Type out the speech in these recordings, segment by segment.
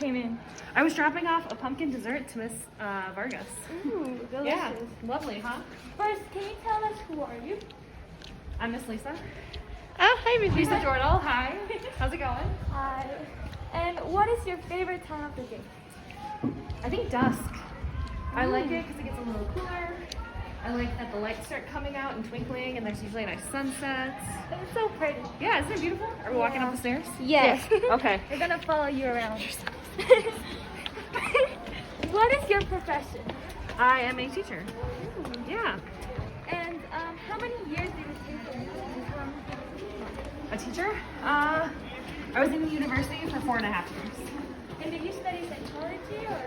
came in? I was dropping off a pumpkin dessert to Miss Vargas. Ooh, delicious. Yeah, lovely, huh? First, can you tell us who are you? I'm Miss Lisa. Oh, hi, Miss Lisa Jordal, hi. How's it going? Hi. And what is your favorite time of the day? I think dusk. I like it because it gets a little cooler. I like that the lights start coming out and twinkling, and there's usually nice sunsets. It's so pretty. Yeah, isn't it beautiful? Are we walking up the stairs? Yes. Okay. We're gonna follow you around. What is your profession? I am a teacher. Yeah. And how many years did it take you to become A teacher? I was in university for 4.5 years. And did you study psychology or?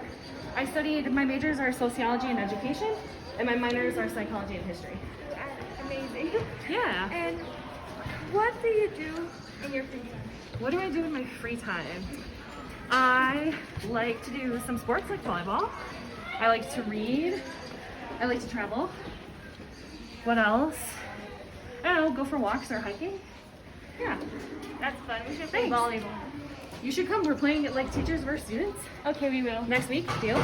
I studied, my majors are sociology and education, and my minors are psychology and history. Amazing. Yeah. And what do you do in your free time? What do I do in my free time? I like to do some sports like volleyball. I like to read. I like to travel. What else? I don't know, go for walks or hiking. Yeah. That's fun. We should play Thanks. volleyball. You should come. We're playing it like teachers versus students Okay, we will. next week. Deal?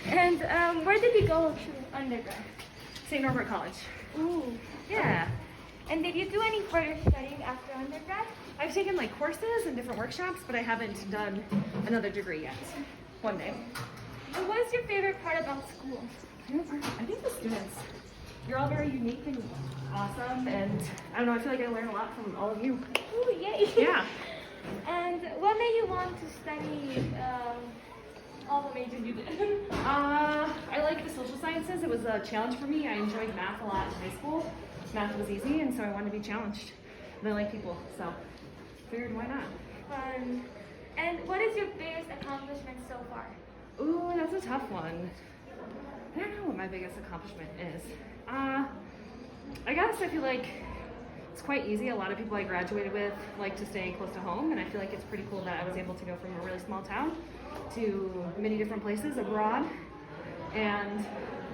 And where did you go to undergrad? St. Norbert College. Ooh. Yeah. And did you do any further studying after undergrad? I've taken like courses and different workshops, but I haven't done another degree yet. One day. And what is your favorite part about school? I think the students. You're all very unique and awesome, and I don't know, I feel like I learn a lot from all of you. Ooh, yay. Yeah. And what made you want to study all the majors you did? I like the social sciences. It was a challenge for me. I enjoyed math a lot in high school. Math was easy, and so I wanted to be challenged. And I like people, so figured why not? Fun. And what is your biggest accomplishment so far? Ooh, that's a tough one. I don't know what my biggest accomplishment is. I guess I feel like it's quite easy. A lot of people I graduated with like to stay close to home, and I feel like it's pretty cool that I was able to go from a really small town to many different places abroad and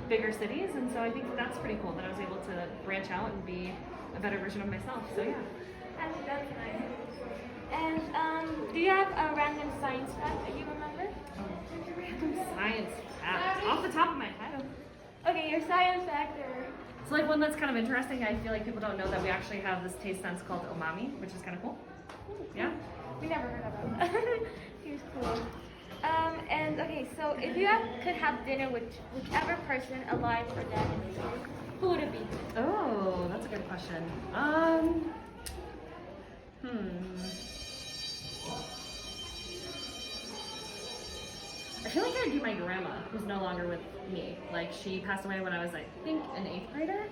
bigger cities, and so I think that's pretty cool that I was able to branch out and be a better version of myself. So yeah. That's nice. And do you have a random science fact that you remember? Random science fact off the top of my head. Okay, your science fact or... So like one that's kind of interesting, I feel like people don't know that we actually have this taste sense called umami, which is kind of cool. Yeah? We never heard about that. Here's cool. And okay, so if you could have dinner with whichever person, alive or dead, in history, who would it be? Oh, that's a good question. I feel like I'd do my grandma, who's no longer with me. Like, she passed away when I was, I think, an 8th grader.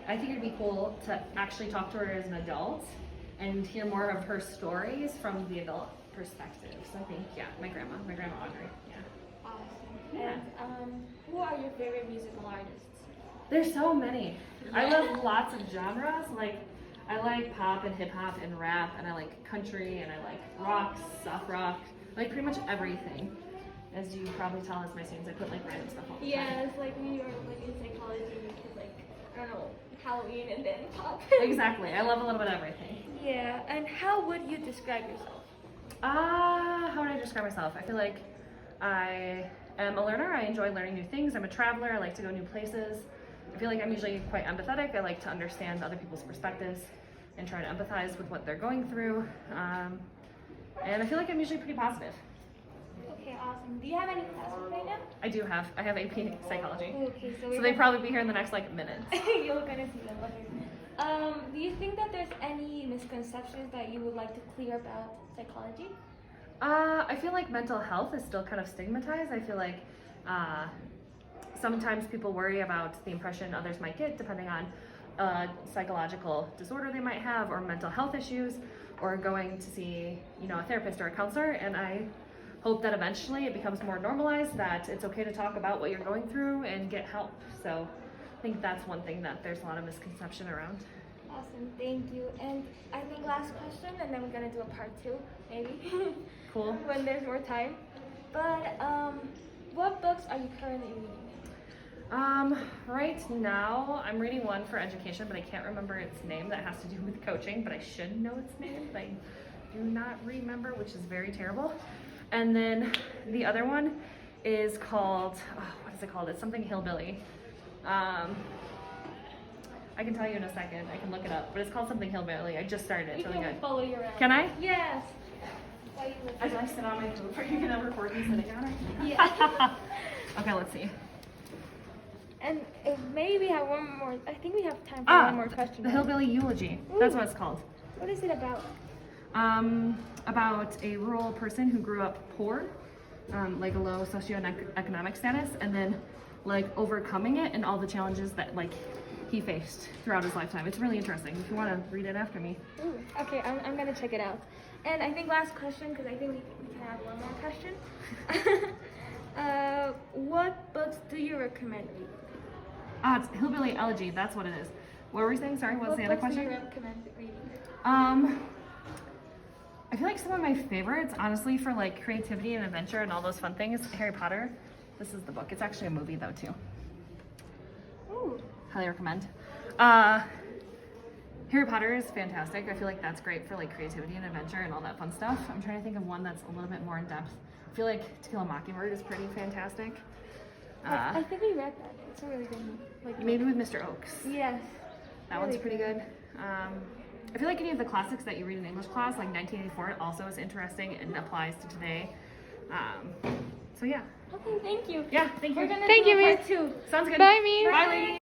I think it'd be cool to actually talk to her as an adult and hear more of her stories from the adult perspective. So I think, yeah, my grandma Audrey. Yeah. Awesome. Yeah. And who are your favorite musical artists? There's so many. I love lots of genres. Like, I like pop and hip hop and rap, and I like country, and I like rock, soft rock, like pretty much everything. As you probably tell as my students, I put like random stuff on. Yeah, it's like when you were like in psychology, you could like, I don't know, Halloween and then pop. Exactly. I love a little bit of everything. Yeah, and how would you describe yourself? How would I describe myself? I feel like I am a learner. I enjoy learning new things. I'm a traveler. I like to go new places. I feel like I'm usually quite empathetic. I like to understand other people's perspectives and try to empathize with what they're going through. And I feel like I'm usually pretty positive. Okay, awesome. Do you have any classes right now? I do have. I have AP Psychology. Okay, so So they'd probably be here in the next like minute. You're gonna see them. Okay. Do you think that there's any misconceptions that you would like to clear about psychology? I feel like mental health is still kind of stigmatized. I feel like sometimes people worry about the impression others might get depending on psychological disorder they might have or mental health issues or going to see, a therapist or a counselor. And I hope that eventually it becomes more normalized, that it's okay to talk about what you're going through and get help. So I think that's one thing that there's a lot of misconception around. Awesome, thank you. And I think last question, and then we're gonna do a part 2, maybe. Cool. When there's more time. But what books are you currently reading? Right now I'm reading one for education, but I can't remember its name. That has to do with coaching, but I should know its name, but I do not remember, which is very terrible. And then the other one is called, what is it called? It's something hillbilly. I can tell you in a second. I can look it up, but it's called something hillbilly. I just started it. It's really good. Follow you around. Can I? Yes. As I sit on my poop, are you gonna record me sitting on it? Yeah. Okay, let's see. And maybe we have one more. I think we have time for one more question. The hillbilly eulogy. That's what it's called. What is it about? About a rural person who grew up poor, like a low socioeconomic status, and then like overcoming it and all the challenges that like he faced throughout his lifetime. It's really interesting. If you want to read it after me. Ooh, okay, I'm gonna check it out. And I think last question, because I think we can have one more question. What books do you recommend reading? It's Hillbilly Elegy. That's what it is. What were we saying? Sorry, what's the other question? What books do you recommend reading? I feel like some of my favorites, honestly, for like creativity and adventure and all those fun things, Harry Potter. This is the book. It's actually a movie though too. Ooh. Highly recommend. Harry Potter is fantastic. I feel like that's great for like creativity and adventure and all that fun stuff. I'm trying to think of one that's a little bit more in depth. I feel like To Kill a Mockingbird is pretty fantastic. I think we read that. It's a really good like Maybe with Mr. Oakes. Yes. That one's pretty good. I feel like any of the classics that you read in English class, like 1984, also is interesting and applies to today. So yeah. Okay, thank you. Yeah, thank you. We're gonna Thank do you, a Mir. part 2. Sounds good. Bye, Mir. Bye, ladies.